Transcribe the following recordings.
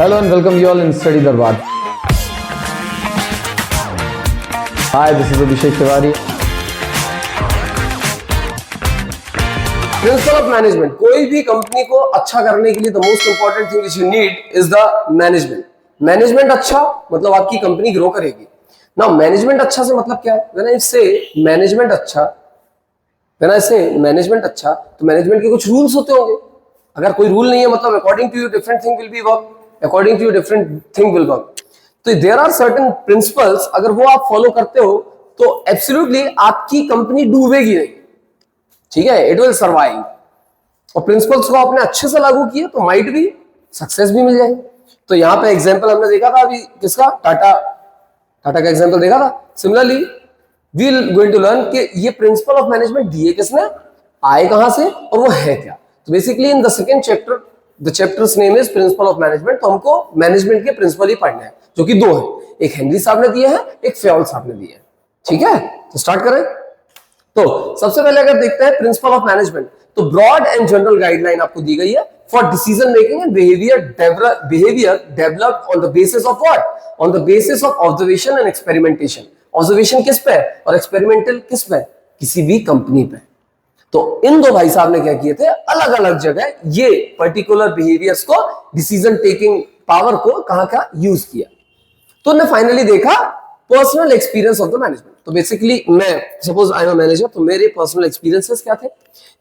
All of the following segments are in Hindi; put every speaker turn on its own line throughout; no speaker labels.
Hello and welcome you all in Study Darbar. Hi, this is Abhishek Tiwari.
Principle of management, कोई भी कंपनी को अच्छा करने के लिए the most important thing which you need is the management. Management अच्छा मतलब आपकी कंपनी ग्रो करेगी. नाउ मैनेजमेंट अच्छा से मतलब क्या है? व्हेन आई से मैनेजमेंट अच्छा तो मैनेजमेंट के कुछ रूल्स होते होंगे. अगर कोई रूल नहीं है मतलब according to you different thing will be work, according to you different thing will work. तो देयर आर सर्टेन प्रिंसिपल्स, अगर वो आप फॉलो करते हो तो एब्सोल्युटली आपकी कंपनी डूबेगी नहीं. ठीक है, इट विल सर्वाइव. और प्रिंसिपल्स को आपने अच्छे से लागू किए तो माइट भी सक्सेस भी मिल जाए. तो यहाँ पे एग्जांपल हमने देखा था अभी किसका, टाटा का एग्जांपल देखा था. Similarly we will going to learn कि ये प्रिंसिपल ऑफ मैनेजमेंट दिए किसने, आए कहां से और वो है क्या. तो basically in the second chapter, the chapters name is principle of management. तो हमको मैनेजमेंट के प्रिंसिपल ही पढ़ना है, जो कि दो है. एक हेनरी साहब ने दिए हैं, एक फेयोल साहब ने दिए हैं. ठीक है, तो स्टार्ट करें. तो सबसे पहले अगर देखते हैं प्रिंसिपल ऑफ मैनेजमेंट, तो ब्रॉड एंड जनरल गाइडलाइन आपको दी गई है for decision making and behaviour developed on the basis of what, on the basis of observation and experimentation. Observation किस पे और एक्सपेरिमेंटल किस पे, किसी भी कंपनी पे. तो इन दो भाई साहब ने क्या किए थे, अलग अलग जगह ये पर्टिकुलर बिहेवियर्स को, डिसीजन टेकिंग पावर को कहां का यूज किया. तो उन्होंने फाइनली देखा personal experience of the management. तो बेसिकली मैं suppose I am a manager, तो मेरे पर्सनल एक्सपीरियंसेस क्या थे,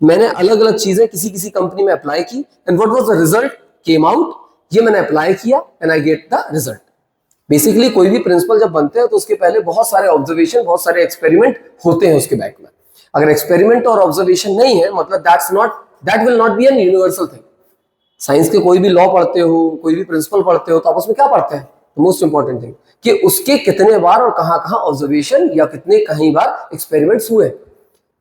मैंने अलग अलग चीजें किसी कंपनी में अप्लाई की and what was the result came out. ये मैंने अप्लाई किया and I get the result. Basically कोई भी प्रिंसिपल जब बनते हैं तो उसके पहले बहुत सारे ऑब्जर्वेशन, बहुत सारे एक्सपेरिमेंट होते हैं उसके बैक में. अगर एक्सपेरिमेंट और ऑब्जर्वेशन नहीं है मतलब that will not be N universal thing. Science के कोई भी लॉ पढ़ते हो, कोई भी प्रिंसिपल पढ़ते हो, तो आप उसमें क्या पढ़ते हैं, मोस्ट इंपॉर्टेंट थिंग कि उसके कितने बार और कहां ऑब्जर्वेशन या कितने कहीं बार एक्सपेरिमेंट्स हुए.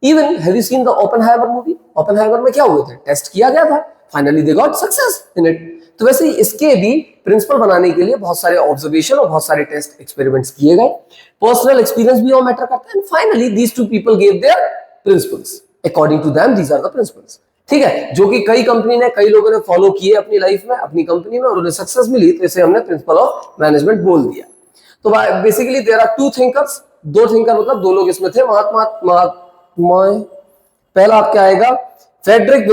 Even have you seen the Oppenheimer movie? Oppenheimer में क्या हुए थे, टेस्ट किया गया था, finally they got success in it. तो वैसे ही इसके भी प्रिंसिपल बनाने के लिए बहुत सारे ऑब्जर्वेशन और बहुत सारे टेस्ट एक्सपेरिमेंट्स किए गए. पर्सनल एक्सपीरियंस भी और मैटर करता है. Finally these two people gave their principles, according to them these are the principles. ठीक है, जो कि कई कंपनी ने, कई लोगों ने फॉलो किए अपनी लाइफ में, अपनी कंपनी में, और उन्हें सक्सेस मिली. तो इसे हमने प्रिंसिपल ऑफ मैनेजमेंट बोल दिया. तो basically there are two thinkers, दो थिंकर मतलब दो लोग इसमें थे. पहला आपका आएगा फ्रेडरिक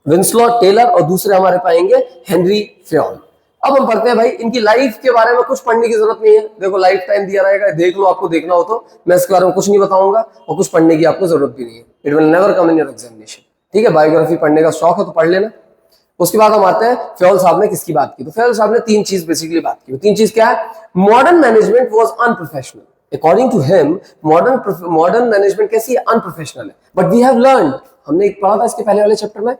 विंसलो टेलर, और दूसरे हमारे पाएंगे हेनरी फेयोल. अब हम पढ़ते हैं भाई, इनकी लाइफ के बारे में कुछ पढ़ने की जरूरत नहीं है. देखो लाइफ टाइम दिया रहेगा, देख लो, आपको देखना हो तो. मैं इसके बारे में कुछ नहीं बताऊंगा और कुछ पढ़ने की आपको जरूरत भी नहीं है. It will never come in your examination. ठीक है, बायोग्राफी पढ़ने का शौक है तो पढ़ लेना. उसके बाद हम आते हैं फेयोल साहब ने किसकी बात की. तो फेयोल साहब ने तीन चीज बेसिकली बात की. तीन चीज क्या है? Modern management was unprofessional. According to him modern management कैसी है, अनप्रोफेशनल है. बट वी हैव लर्नड, हमने एक पढ़ा था इसके पहले वाले चैप्टर में,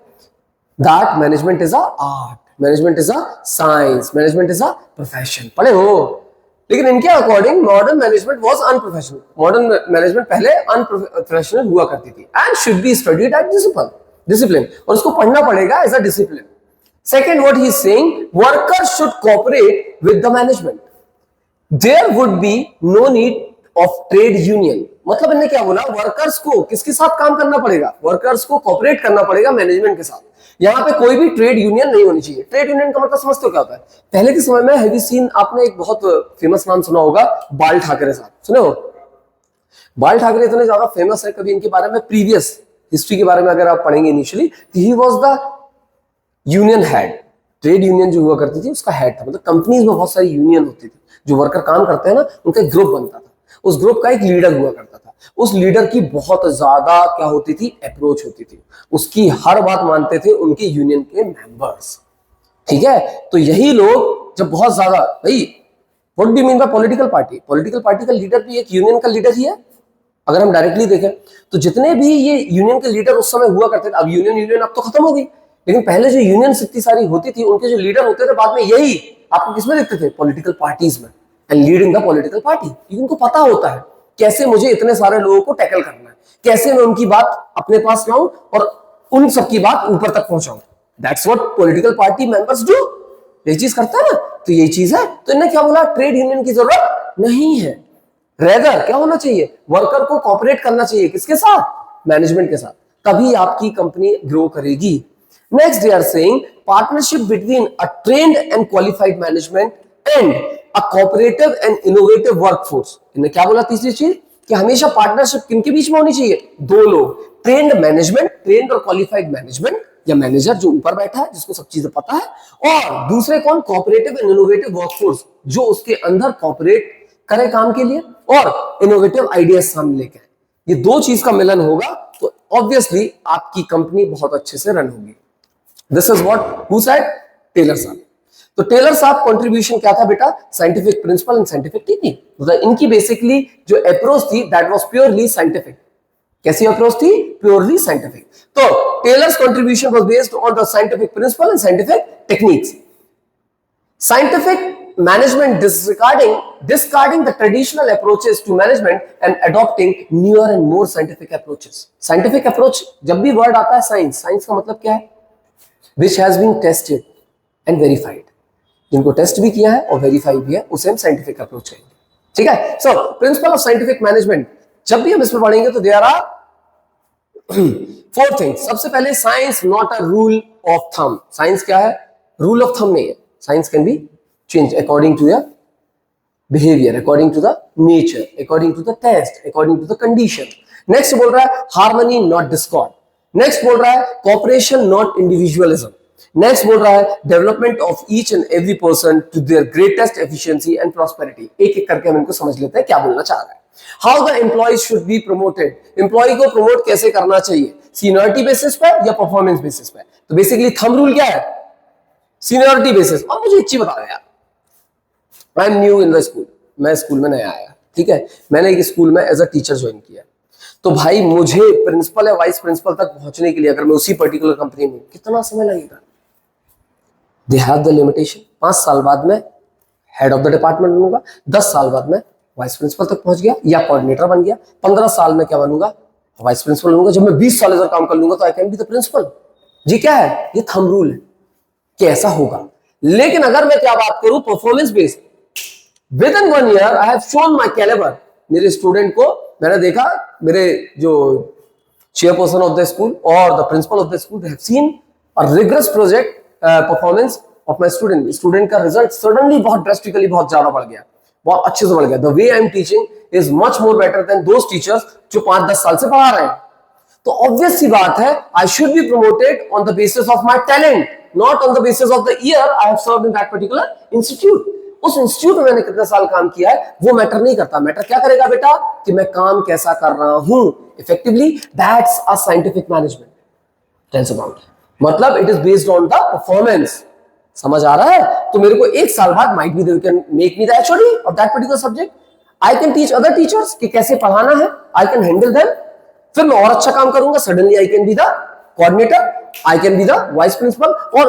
that management is a art, management is a science, management is a profession. पढ़े हो? लेकिन इनके according modern management was unprofessional. Modern management पहले अनप्रोफेशनल हुआ करती थी and should be studied at discipline, और उसको पढ़ना पड़ेगा as a discipline. Second, what he is saying, workers should cooperate with the management. There would be no need of trade union. मतलब इन्होंने क्या बोला, वर्कर्स को किसके साथ काम करना पड़ेगा, वर्कर्स को कोऑपरेट करना पड़ेगा मैनेजमेंट के साथ. यहाँ पे कोई भी ट्रेड यूनियन नहीं होनी चाहिए. ट्रेड यूनियन का मतलब समझते हो क्या होता है? पहले के समय में हैव यू सीन, आपने एक बहुत फेमस नाम सुना होगा, बाल ठाकरे साहब. सुने हो? बाल ठाकरे इतने ज्यादा फेमस है, कभी इनके बारे में प्रीवियस हिस्ट्री के बारे में अगर आप पढ़ेंगे initially, he was the union head. Trade union जो हुआ करती थी उसका हेड था. मतलब कंपनीज में बहुत सारी यूनियन होती थी, जो वर्कर काम करते हैं ना, उनका एक ग्रुप बनता था. उस ग्रुप का एक लीडर हुआ करता था. उस लीडर की बहुत ज्यादा क्या होती थी, अप्रोच होती थी. उसकी हर बात मानते थे उनके यूनियन के मेंबर्स. ठीक है, तो यही लोग जब बहुत ज्यादा, भाई what do you mean by political party? Political party का लीडर भी एक यूनियन का लीडर ही है. अगर हम डायरेक्टली देखें तो जितने भी ये यूनियन के लीडर उस समय हुआ करते थे, अब यूनियन अब तो खत्म हो गई, लेकिन पहले जो यूनियन इतनी सारी होती थी, उनके जो लीडर होते थे बाद में यही आपको किसमें देखते थे, पॉलिटिकल पार्टीज में, and leading the political party. उनको पता होता है कैसे मुझे इतने सारे लोगों को टैकल करना है, कैसे मैं उनकी बात अपने पास लाऊं और उन सबकी बात ऊपर तक पहुंचाऊं. That's what political party members do. ये चीज करता है ना, तो यही चीज है. तो इन्होंने क्या बोला, ट्रेड यूनियन की जरूरत नहीं है. रेदर क्या होना चाहिए, वर्कर को कोऑपरेट करना चाहिए. किसके साथ? मैनेजमेंट के साथ. तभी आपकी कंपनी ग्रो करेगी. Next they are saying partnership between a trained and qualified management and a cooperative and innovative workforce. इन्होंने क्या बोला तीसरी चीज कि हमेशा पार्टनरशिप किनके बीच में होनी चाहिए, दो लोग, ट्रेन्ड मैनेजमेंट, ट्रेन्ड और क्वालिफाइड मैनेजमेंट या मैनेजर जो ऊपर बैठा है जिसको सब चीजें पता है, और दूसरे कौन, कोऑपरेटिव एंड इनोवेटिव वर्कफोर्स जो उसके अंदर कोऑपरेट करे काम के लिए और इनोवेटिव आइडियाज सामने लेके आए। ये दो चीज का मिलन होगा तो ऑब्वियसली आपकी कंपनी बहुत अच्छे से रन होगी। This is what who said, Taylor साहब। तो टेलर साहब कंट्रीब्यूशन क्या था बेटा, scientific principle and scientific technique. मतलब इनकी बेसिकली जो अप्रोच थी दैट वाज प्योरली साइंटिफिक। कैसी अप्रोच थी, प्योरली साइंटिफिक। तो Taylor's contribution was based on the scientific principle and scientific techniques. Scientific management discarding the traditional approaches to management and adopting newer and more scientific approaches. Scientific approach जब भी word आता है साइंस, साइंस का मतलब क्या है, which has been tested and verified, जिनको टेस्ट भी किया है और वेरीफाई भी है उसे हम साइंटिफिक अप्रोच कहेंगे। ठीक है, so principle of scientific management जब भी हम इसमें पढ़ेंगे तो देयर आर फोर थिंग्स। सबसे पहले science not a rule of thumb. Science क्या है, रूल ऑफ थंब नहीं है। Science can be changed according to your behavior, according to the nature, according to the test, according to the condition. Next बोल रहा है harmony not discord. Next बोल रहा है cooperation not individualism. Next बोल रहा है development of each and every person to their greatest efficiency and prosperity. एक एक करके हम इनको समझ लेते हैं क्या बोलना चाह रहा है। How the employees should be promoted. Employee को promote कैसे करना चाहिए, seniority basis पे या performance basis पे। तो basically thumb rule क्या है, सीनियरिटी बेसिस। और मुझे एक चीज बता यार, I am new in the school, मैं स्कूल में नया आया, ठीक है, मैंने एक स्कूल में एज अ टीचर ज्वाइन किया, तो भाई मुझे प्रिंसिपल या वाइस प्रिंसिपल तक पहुंचने के लिए अगर मैं उसी पर्टिकुलर कंपनी में कितना समय लगेगा, दे हैव द लिमिटेशन। 5 साल बाद मैं हेड ऑफ द डिपार्टमेंट बनूंगा, 10 साल बाद मैं वाइस प्रिंसिपल तक पहुंच गया या कोऑर्डिनेटर बन गया, 15 साल में क्या बनूंगा, वाइस प्रिंसिपल बनूंगा। जब मैं 20 साल काम कर लूंगा तो I can be the principal. जी क्या है, ये थंब रूल है कि ऐसा होगा। लेकिन अगर मैं क्या बात करूं performance based, within 1 year I have shown my calibre. मेरे स्टूडेंट को मैंने देखा, मेरे जो चेयरपर्सन ऑफ द स्कूल और the principal of the school, they have seen a rigorous project performance of my student. Student का रिजल्ट सडनली बहुत ड्रास्टिकली बहुत ज्यादा बढ़ गया, बहुत अच्छे से बढ़ गया। The way I am teaching is much more better than those teachers जो 5-10 साल से पढ़ा रहे हैं। तो ऑब्वियस सी बात है, I should be promoted on the basis of my talent, not on the basis of the year I have served in that particular institute. उस इंस्टीट्यूट में मैंने कितने साल काम किया है वो मैटर नहीं करता। मैटर क्या करेगा बेटा, कि मैं काम कैसा कर रहा हूं effectively. That's a scientific management tells about, मतलब it is based on the performance. समझ आ रहा है? तो मेरे को 1 साल बाद might be they can make me the HOD of that particular subject. I can teach other teachers कि कैसे पढ़ाना है, आई कैन हैंडल देम, फिर मैं और अच्छा काम करूंगा, suddenly I can be the coordinator, I can be the vice principal, or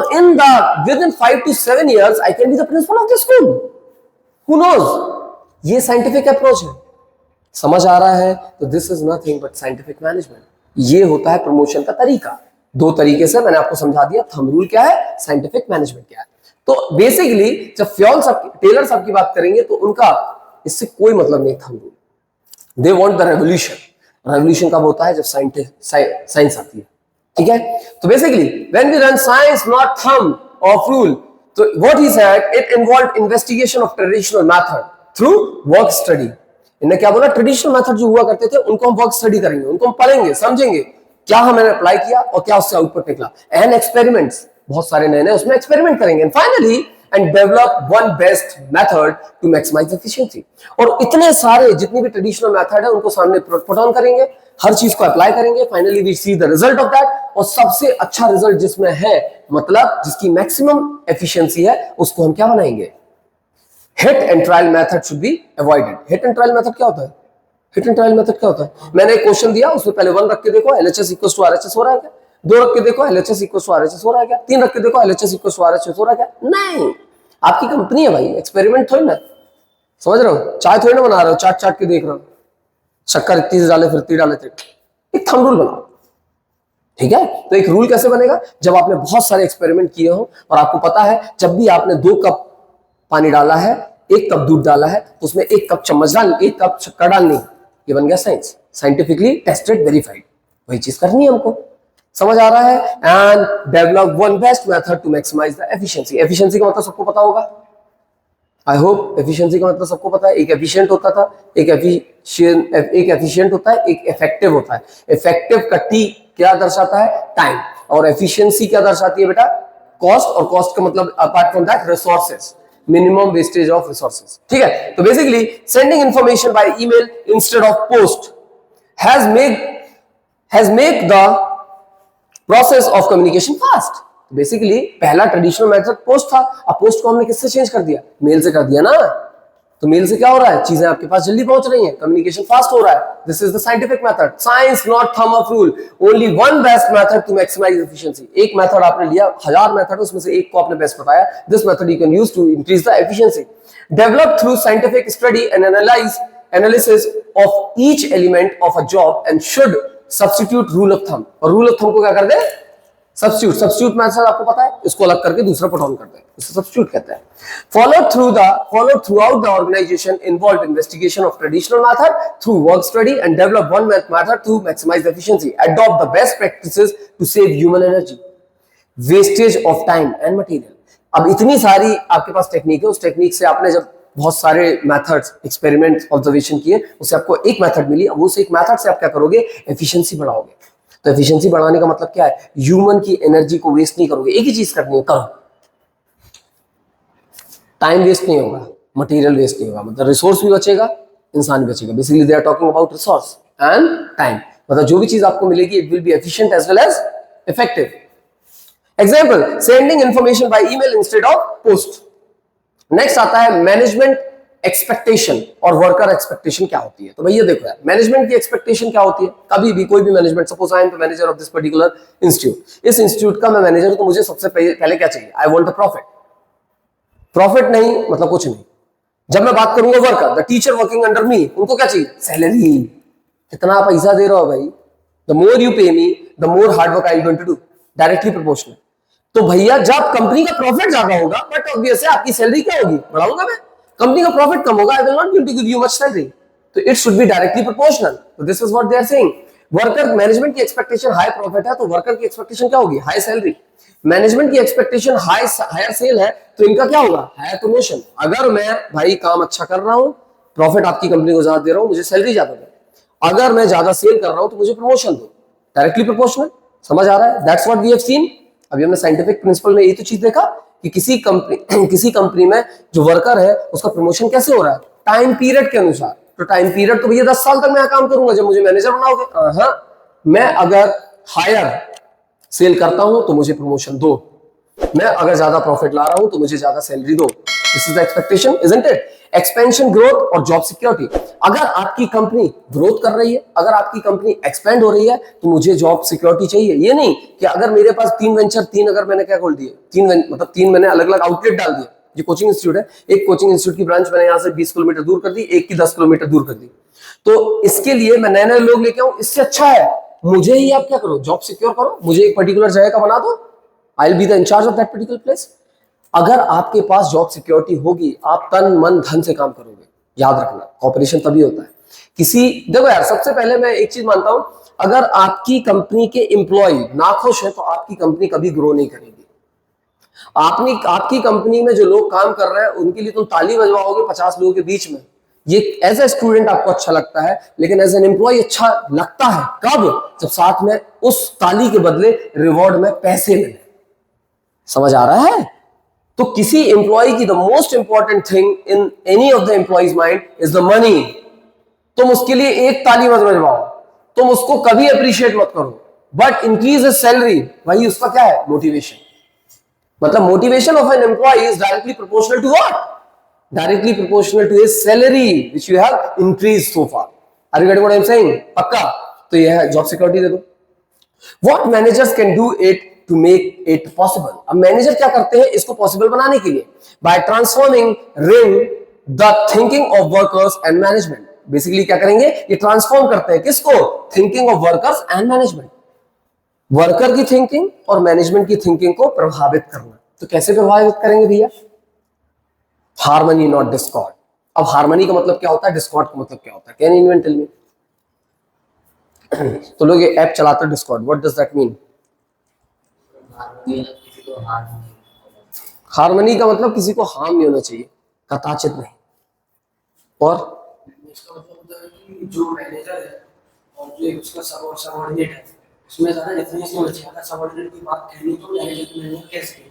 within 5 to 7 years I can be the principal of the school. Who knows? ये scientific approach है। समझ आ रहा है? तो this is nothing but scientific management. ये होता है प्रमोशन का तरीका। 2 तरीके से मैंने आपको समझा दिया, थंब रूल क्या है, साइंटिफिक मैनेजमेंट क्या है। तो बेसिकली जब फ्योल साहब, टेलर साहब की बात करेंगे तो उनका इससे कोई मतलब नहीं thumb rule. They want the revolution. Revolution कब होता है, जब साइंस आती है। ठीक है, तो basically when we run science not thumb of rule, तो what he said, it involve investigation of traditional method through work study. इन्होंने क्या बोला, ट्रेडिशनल मेथड जो हुआ करते थे उनको हम वर्क स्टडी करेंगे, उनको हम पढ़ेंगे, समझेंगे क्या हमने अप्लाई किया और क्या उससे आउटपुट निकला, एंड एक्सपेरिमेंट्स, बहुत सारे नए नए उसमें एक्सपेरिमेंट करेंगे, and finally and develop one best method to maximise efficiency. और इतने सारे जितनी भी ट्रेडिशनल मेथड है उनको सामने पुट ऑन करेंगे, हर चीज को अप्लाई करेंगे, finally we see the result of that. और सबसे अच्छा रिजल्ट जिसमें है, मतलब जिसकी मैक्सिमम एफिशिएंसी है, उसको हम क्या बनाएंगे, hit and trial method should be avoided. Hit and trial method क्या होता है, हिट एंड ट्रायल मेथड क्या होता है, मैंने एक क्वेश्चन दिया, उसमें पहले 1 रख के देखो LHS इक्वल्स टू RHS हो रहा है क्या, 2 रख के देखो LHS इक्वल्स टू RHS हो रहा है क्या, 3 रख के देखो LHS इक्वल्स टू RHS हो रहा है क्या। नहीं, आपकी कंपनी है भाई, एक्सपेरिमेंट थोड़ी ना, समझ रहे हो, चाय थोड़ी ना बना रहे हो, चाट के देख रहे हो, शक्कर इतनी से डाले फिर इतनी डाले थे। एक थंब रूल बनाओ, ठीक है। तो एक रूल कैसे बनेगा, जब आपने बहुत सारे एक्सपेरिमेंट किए हो और आपको पता है जब भी आपने 2 कप पानी डाला है, 1 कप दूध डाला है, तो उसमें 1 कप चम्मच डाल, 1 कप शक्कर डालनी, ये बन गया साइंस, साइंटिफिकली टेस्टेड वेरीफाइड। वही चीज करनी है हमको। समझ आ रहा है? And develop one best method to maximise the efficiency. Efficiency का मतलब सबको पता होगा, आई होप एफिशिएंसी का मतलब सबको पता है। एक एफिशिएंट होता था, एक एफिशिएंट होता है, एक इफेक्टिव होता है। इफेक्टिव का टी क्या दर्शाता है? टाइम। और एफिशिएंसी क्या दर्शाती है बेटा? कॉस्ट। और कॉस्ट का मतलब apart from that resources, minimum wastage of resources. ठीक है, तो basically sending information by email instead of post has make the process of communication fast. Basically पहला ट्रेडिशनल मेथड पोस्ट था, अब पोस्ट को हमने किससे चेंज कर दिया? मेल से कर दिया ना। तो मेल से क्या हो रहा है? चीजें आपके पास जल्दी पहुंच रही हैं, कम्युनिकेशन फास्ट हो रहा है। This is the scientific method, science not thumb of rule, only one best method to maximise efficiency. एक मेथड आपने लिया, 1000 मेथड उसमें से एक को आपने बेस्ट बताया। This method you can use to increase the efficiency, develop through scientific study and analysis of each element of a job and should substitute rule of thumb. और रूल ऑफ थंब को क्या कर दे? सब्स्टिट्यूट मेथड आपको पता है, इसको अलग करके दूसरा पुट ऑन करते हैं, इसे सब्स्टिट्यूट कहते हैं। Follow throughout the organisation involve investigation of traditional method through work study and develop one method to maximise efficiency, adopt the best practices to save human energy, wastage of time and material. अब इतनी सारी आपके पास टेक्निक है, उस टेक्निक से आपने जब बहुत सारे मेथड्स, एक्सपेरिमेंट, ऑब्जर्वेशन किए, उससे आपको एक मेथड मिली। अब उस एक मेथड से आप क्या करोगे? एफिशिएंसी बढ़ाओगे। तो एफिशिएंसी बढ़ाने का मतलब क्या है? ह्यूमन की एनर्जी को वेस्ट नहीं करोगे। एक ही चीज करनी है, करो। टाइम वेस्ट नहीं होगा, मटेरियल वेस्ट नहीं होगा, मतलब रिसोर्स भी बचेगा, इंसान भी बचेगा। Basically they are talking about resource and time, मतलब जो भी चीज आपको मिलेगी it will be efficient as well as effective. Example, sending information by email instead of post. Next आता है मैनेजमेंट एक्सपेक्टेशन और वर्कर एक्सपेक्टेशन क्या होती है। तो भैया देखो यार, मैनेजमेंट की एक्सपेक्टेशन क्या होती है? कभी भी कोई भी management, suppose I am the manager of this particular institute, इस इंस्टीट्यूट का मैं मैनेजर हूं, तो मुझे सबसे पहले क्या चाहिए? I want the profit. Profit नहीं मतलब कुछ नहीं। जब मैं बात करूंगा worker, the teacher working under मी, उनको क्या चाहिए? सैलरी। कितना पैसा दे रहा हो भाई? The more you pay me the more hard work I am going to do, directly proportional. तो भैया जब कंपनी का प्रॉफिट ज्यादा होगा, बट ऑब्वियसली आपकी सैलरी क्या होगी? बढ़ाऊंगा मैं। कंपनी का प्रॉफिट कम होगा, I will not going to give you much salary, तो it should be directly proportional. तो this is what they are saying. Worker, management की एक्सपेक्टेशन हाई प्रॉफिट है, तो वर्कर की एक्सपेक्टेशन क्या होगी? High salary. मैनेजमेंट की एक्सपेक्टेशन हायर सेल है, तो इनका क्या होगा? Higher promotion. अगर मैं भाई काम अच्छा कर रहा हूं, प्रॉफिट आपकी कंपनी को ज्यादा दे रहा हूं, मुझे सैलरी ज्यादा दो। अगर मैं ज्यादा सेल कर रहा हूं तो मुझे प्रमोशन दो, डायरेक्टली प्रोपोर्शनल। समझ आ रहा है? That's what we have seen. अभी हमने साइंटिफिक प्रिंसिपल में यही तो चीज देखा कि किसी कंपनी में जो वर्कर है उसका प्रमोशन कैसे हो रहा है? टाइम पीरियड के अनुसार। तो टाइम पीरियड तो भैया 10 साल तक मैं काम करूंगा जब मुझे मैनेजर बनाओगे। हाँ, मैं अगर हायर सेल करता हूं तो मुझे प्रमोशन दो, मैं अगर ज्यादा प्रॉफिट ला रहा हूं तो मुझे ज्यादा सैलरी दो। This is the expectation, isn't it? Expansion, growth और जॉब सिक्योरिटी। अगर आपकी कंपनी ग्रोथ कर रही है, अगर आपकी कंपनी एक्सपेंड हो रही है, तो मुझे जॉब सिक्योरिटी चाहिए। ये नहीं कि अगर मेरे पास 3 वेंचर, 3 अगर मैंने क्या खोल दिए, 3 मैंने अलग अलग आउटलेट डाल दिए। ये कोचिंग इंस्टीट्यूट है, एक कोचिंग इंस्टीट्यूट की ब्रांच मैंने यहाँ से 20 किलोमीटर दूर कर दी, एक की 10 किलोमीटर दूर कर दी। तो इसके लिए मैं नए नए लोग लेके आऊं, इससे अच्छा है मुझे ही आप क्या करो? जॉब सिक्योर करो, मुझे एक पर्टिकुलर जगह का बना दो, I will be the incharge of that particular place. अगर आपके पास जॉब सिक्योरिटी होगी, आप तन मन धन से काम करोगे। याद रखना, कॉपरेशन तभी होता है। देखो यार, सबसे पहले मैं एक चीज मानता हूं, अगर आपकी कंपनी के एम्प्लॉय नाखुश है तो आपकी कंपनी कभी ग्रो नहीं करेगी। आपकी कंपनी में जो लोग काम कर रहे हैं उनके लिए तुम ताली बजवाओगे 50 लोगों के बीच में, ये एज ए स्टूडेंट आपको अच्छा लगता है, लेकिन एज एन एम्प्लॉय अच्छा लगता है कब? जब साथ में उस ताली के बदले रिवॉर्ड में पैसे मिले। समझ आ रहा है? तो किसी एम्प्लॉय की the most important thing in any of the employees mind is the money. तुम उसके लिए एक ताली मत बजवाओ, तुम उसको कभी अप्रिशिएट मत करो, बट इंक्रीज हिज सैलरी। वही उसका क्या है? मोटिवेशन। मतलब motivation of an employ is directly proportional to what? Directly proportional to his salary which you have increased so far. Are you getting what I am saying? पक्का? तो यह है, जॉब सिक्योरिटी दे दो। What managers can do it to make it possible. अब मैनेजर क्या करते हैं इसको पॉसिबल बनाने के लिए? By transforming the thinking of workers and management. Basically क्या करेंगे? ये ट्रांसफॉर्म करते हैं किसको? Thinking of workers and management. Worker की थिंकिंग और मैनेजमेंट की थिंकिंग को प्रभावित करना। तो कैसे प्रभावित करेंगे भैया? Harmony not Discord. अब हार्मनी का मतलब क्या होता है? डिस्कॉर्ड का मतलब क्या होता है? Can you tell me? तो लोग ये ऐप चलाते हैं discord, what does that mean? Harmony का मतलब किसी को हार्म नहीं होना चाहिए, कदाचित नहीं। और
इसका मतलब होता है कि जो मैनेजर है और जो एक उसका सबऑर्डिनेट है उसमें ज़्यादा डिफरेंस नहीं होना चाहिए। अगर सबऑर्डिनेट की बात कहनी तो मैनेजर की मैनेजर कह सके,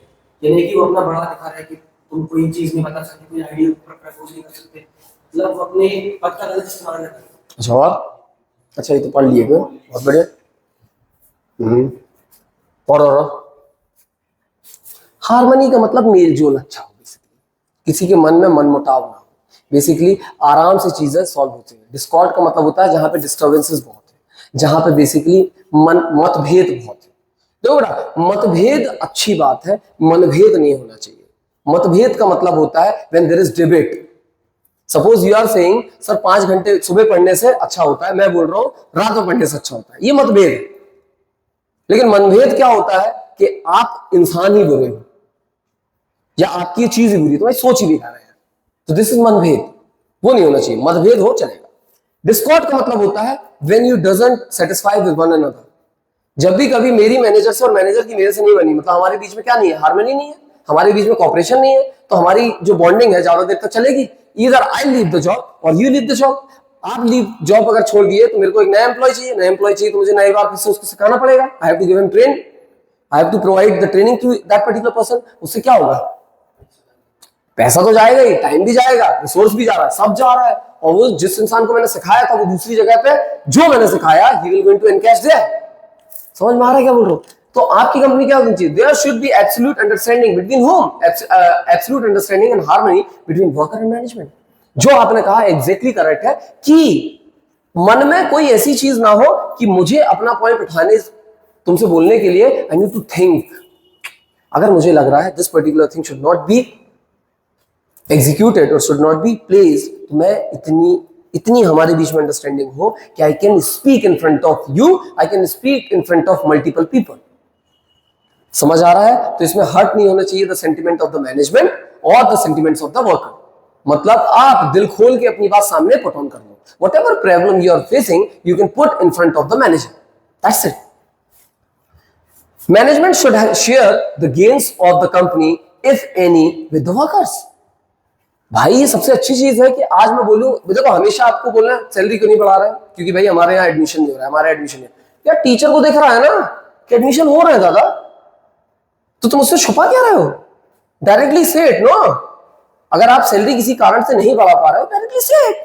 ये नहीं कि वो अपना बड़ा दिखा रहा है कि तुम कोई चीज़ नहीं बता सकते, कोई आइडिया प्रपोज नहीं कर सकते, मतलब वो अपने पद का गलत इस्तेमाल न करें।
अच्छा, और अच्छा, ये तो पढ़ लिए बहुत बढ़िया। और हार्मनी का मतलब मेल जोल अच्छा हो, बेसिकली किसी के मन में मनमुटाव ना हो, बेसिकली आराम से चीजें सॉल्व होती हैं। डिस्कॉर्ड का मतलब होता है जहां पे डिस्टर्बेंसेस बहुत है, जहां पे बेसिकली मतभेद बहुत है। देखो बेटा, मतभेद अच्छी बात है, मनभेद नहीं होना चाहिए। मतभेद का मतलब होता है when there is debate. Suppose you are saying sir 5 घंटे सुबह पढ़ने से अच्छा होता है, मैं बोल रहा हूं रात में पढ़ने से अच्छा होता है, ये मतभेद है। लेकिन मनभेद क्या होता है कि आप इंसान ही बुरे हो या आपकी चीज ही बुरी, तो भाई सोच ही बेकार है, तो दिस इज मनभेद, वो नहीं होना चाहिए। मतभेद हो चलेगा। डिस्कॉर्ड का मतलब होता है when you doesn't satisfy with one another. जब भी कभी मेरी मैनेजर से और मैनेजर की मेरे से नहीं बनी, मतलब हमारे बीच में क्या नहीं है, हार्मनी नहीं है, हमारे बीच में कॉपरेशन नहीं है, तो हमारी जो बॉन्डिंग है ज्यादा देर तक चलेगी। इधर आई लीव द जॉब और यू लीव द जॉब। आप लीव जॉब अगर छोड़ दिए तो मेरे को एक नया एम्प्लॉय चाहिए, नया एम्प्लॉय चाहिए तो मुझे नई बार फिर से उसको सिखाना पड़ेगा। I have to give him train, I have to provide the training to that particular person. उससे क्या होगा, पैसा तो जाएगा ही, टाइम भी जाएगा, रिसोर्स भी जा रहा है, सब जा रहा है। और वो जिस इंसान को मैंने सिखाया था वो दूसरी जगह पे जो मैंने सिखाया he will going to encash there. समझ में आ रहा है क्या बोल रहा हूं? तो आपकी कंपनी क्या होनी चाहिए, there should be absolute understanding between home, absolute understanding and harmony between worker and management. जो आपने कहा एग्जैक्टली करेक्ट है कि मन में कोई ऐसी चीज ना हो कि मुझे अपना पॉइंट उठाने, तुमसे बोलने के लिए आई नीड टू थिंक। अगर मुझे लग रहा है this particular thing should not be executed और शुड नॉट बी प्लेस्ड, तो मैं इतनी हमारे बीच में अंडरस्टैंडिंग हो कि I can speak in front of you, I can speak in front of multiple people. समझ आ रहा है? तो इसमें हर्ट नहीं होना चाहिए the sentiment of the management और the sentiments of the worker. मतलब आप दिल खोल के अपनी बात सामने पुट ऑन कर लो। Whatever problem you are facing you can put in front of the manager, that's it. Management should share the gains of the company if any with the workers. भाई ये सबसे अच्छी चीज है कि आज मैं बोलूं, देखो हमेशा आपको बोलना सैलरी क्यों नहीं बढ़ा रहा है, क्योंकि भाई हमारे यहाँ एडमिशन नहीं हो रहा है, हमारा एडमिशन नहीं। यार टीचर को देख रहा है ना कि एडमिशन हो रहा है दादा, तो तुम उससे छुपा क्या रहे हो? डायरेक्टली से इट नो। अगर आप सैलरी किसी कारण से नहीं बढ़ा पा रहे हो, डायरेक्टली से इट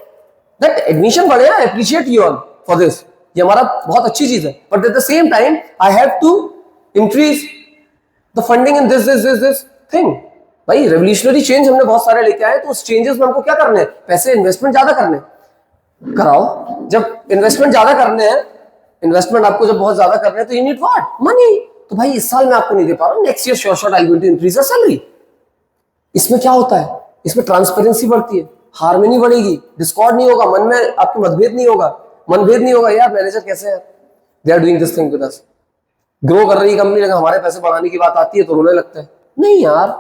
दैट एडमिशन बढ़े ना, appreciate you all for this, ये हमारा बहुत अच्छी चीज है। But at the same time I have to increase the funding in this thing. भाई रेवोल्यूशनरी चेंज हमने बहुत सारे लेके आए, तो उस चेंजेस में हमको क्या करने हैं, पैसे इन्वेस्टमेंट ज्यादा करने, कराओ। जब इन्वेस्टमेंट ज्यादा करने हैं, इन्वेस्टमेंट आपको जब बहुत ज्यादा करने हैं, तो यू नीड व्हाट, मनी। तो भाई इस साल मैं आपको नहीं दे पा रहा हूं, next year sure I going to increase your salary. इसमें क्या होता है, इसमें ट्रांसपेरेंसी बढ़ती है, हार्मनी बढ़ेगी, डिस्कॉर्ड नहीं होगा, मन में आपके मनभेद नहीं होगा। यार मैनेजर कैसे है, they are doing this thing with us. Grow कर रही है कंपनी, लेकिन हमारे पैसे बढ़ाने की बात आती है तो रोने लगता है। नहीं यार,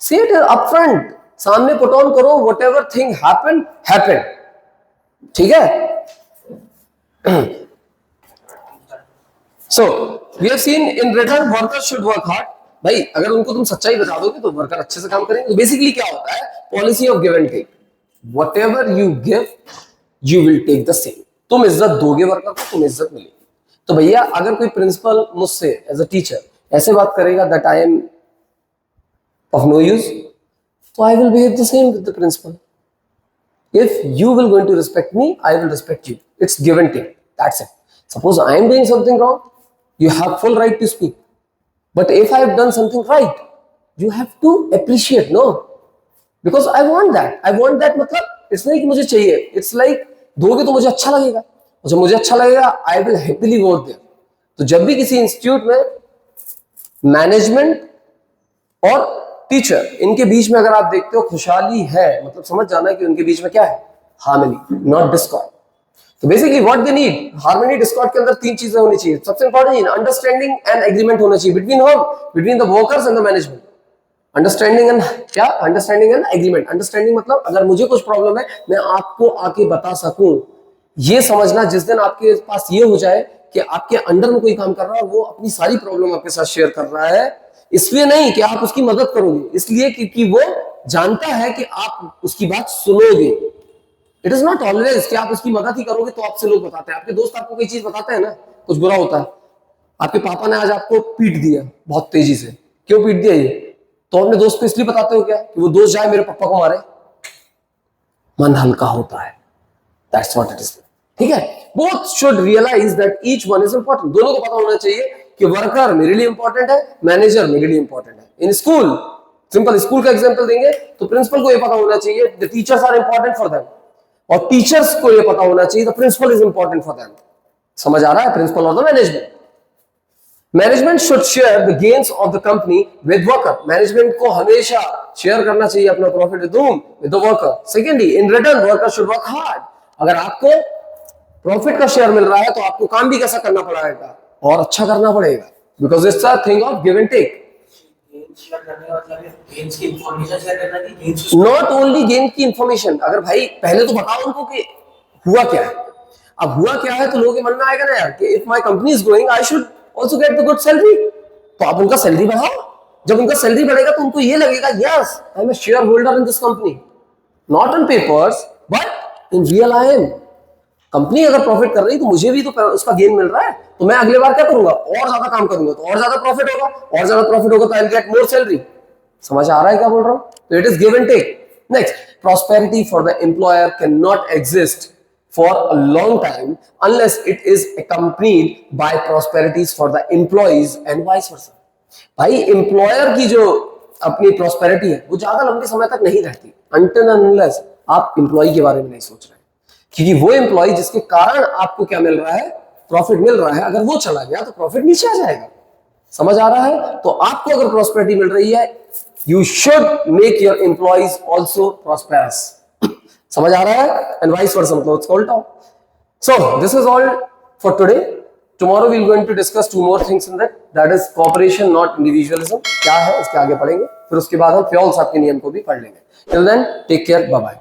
say it upfront, सामने पुट ऑन करो, whatever thing happen, ठीक है? So we have seen in return workers should work hard. भाई अगर उनको तुम सच्चाई बता दोगे तो वर्कर अच्छे से काम करेंगे। तो बेसिकली क्या होता है, policy of give and take, whatever you give you will take the same। तुम इज्जत दोगे वर्कर को, तुम इज्जत मिलेगी। तो भैया अगर कोई प्रिंसिपल मुझसे एज अ टीचर ऐसे बात करेगा that I am of no use, so I will behave the same with the principal. If you will going to respect me, I will respect you. It's give and take, that's it. Suppose I am doing something wrong, you have full right to speak, but if I have done something right, you have to appreciate, no, because I want that मतलब it's like मुझे चाहिए, it's like दोगे तो मुझे अच्छा लगेगा, और जब मुझे अच्छा लगेगा I will happily work there। तो जब भी किसी इंस्टीट्यूट में मैनेजमेंट और टीचर इनके बीच में अगर आप देखते हो खुशहाली है, मतलब समझ जाना कि उनके बीच में क्या है, हार्मनी, नॉट डिस्कॉर्ड। तो basically what they need, harmony Discord के अंदर 3 चीजें होनी चाहिए। सबसे इंपॉर्टेंट चीज अंडरस्टैंडिंग एंड एग्रीमेंट होना चाहिए between home, between the workers and the management. Understanding and क्या, अंडरस्टैंडिंग एंड एग्रीमेंट। अंडरस्टैंडिंग मतलब अगर मुझे कुछ प्रॉब्लम है मैं आपको आके बता सकूं, ये समझना जिस दिन आपके पास ये हो जाए कि आपके अंडर में कोई काम कर रहा है, वो अपनी सारी प्रॉब्लम आपके साथ शेयर कर रहा है, इसलिए नहीं कि आप उसकी मदद करोगे, इसलिए क्योंकि वो जानता है कि आप उसकी बात सुनोगे। इट इज नॉट ऑलवेज कि आप उसकी मदद ही करोगे तो आपसे लोग बताते हैं। आपके दोस्त आपको कोई चीज बताते हैं ना, कुछ बुरा होता है, आपके पापा ने आज आपको पीट दिया बहुत तेजी से, क्यों पीट दिया ये, तो अपने दोस्त को इसलिए बताते हो क्या कि वो दोस्त जाए मेरे पापा को मारे, मन हल्का होता है। That's what it is. ठीक है, both should realise that each one is important. दोनों को पता होना चाहिए कि वर्कर मेरे लिए इंपॉर्टेंट है, मैनेजर मेरे लिए इंपॉर्टेंट है। इन स्कूल, सिंपल स्कूल का एग्जांपल देंगे तो प्रिंसिपल को ये पता होना चाहिए the teachers are important for them, और टीचर्स को ये पता होना चाहिए the principal is important for them. समझ आ रहा है? प्रिंसिपल और the management. Management should share the gains of the company with worker. Management को हमेशा शेयर करना चाहिए अपना profit with the worker. Secondly, in return worker should work hard. अगर आपको प्रॉफिट का शेयर मिल रहा है तो आपको काम भी कैसा करना पड़ेगा, और अच्छा करना पड़ेगा, because it's a thing of give and take. Not only gain की इंफॉर्मेशन। अगर भाई पहले तो बताओ उनको कि हुआ क्या है। अब हुआ क्या है तो लोगों के मन में आएगा ना यार कि if my company is growing I should also get the good salary. तो आप उनका सैलरी बढ़ाओ। जब उनका सैलरी बढ़ेगा तो उनको ये लगेगा yes I am a share holder in this company, not on papers but in real I am. Company अगर प्रॉफिट कर रही तो मुझे भी तो उसका गेन मिल रहा है, तो मैं अगले बार क्या करूंगा, और ज्यादा काम करूंगा तो और ज्यादा प्रॉफिट होगा, और ज्यादा प्रॉफिट होगा तो I will get more salary. समझ आ रहा है क्या बोल रहा हूं? तो it is give and take. Next, prosperity for the employer can not exist for a long time unless it is accompanied by prosperities for the employees and vice versa. भाई एम्प्लॉयर की जो अपनी प्रॉस्पेरिटी है वो ज्यादा लंबे समय तक नहीं रहती अनटिल अनलेस आप एम्प्लॉय के बारे में नहीं सोच रहे, क्योंकि वो एम्प्लॉय जिसके कारण आपको क्या मिल रहा है, प्रॉफिट मिल रहा है, अगर वो चला गया तो प्रॉफिट नीचे आ जाएगा। समझ आ रहा है? तो आपको अगर प्रॉस्पेरिटी मिल रही है, you should make your employees also prosperous. समझ आ रहा है? एंड वाइस वर्सा, मतलब it's called off. So this is all for today. Tomorrow we will going to discuss two more things in that is cooperation not individualism. क्या है इसके आगे पढ़ेंगे, फिर उसके बाद हम फ्यूल्स आपके नियम को भी पढ़ लेंगे। Till then take care, bye bye.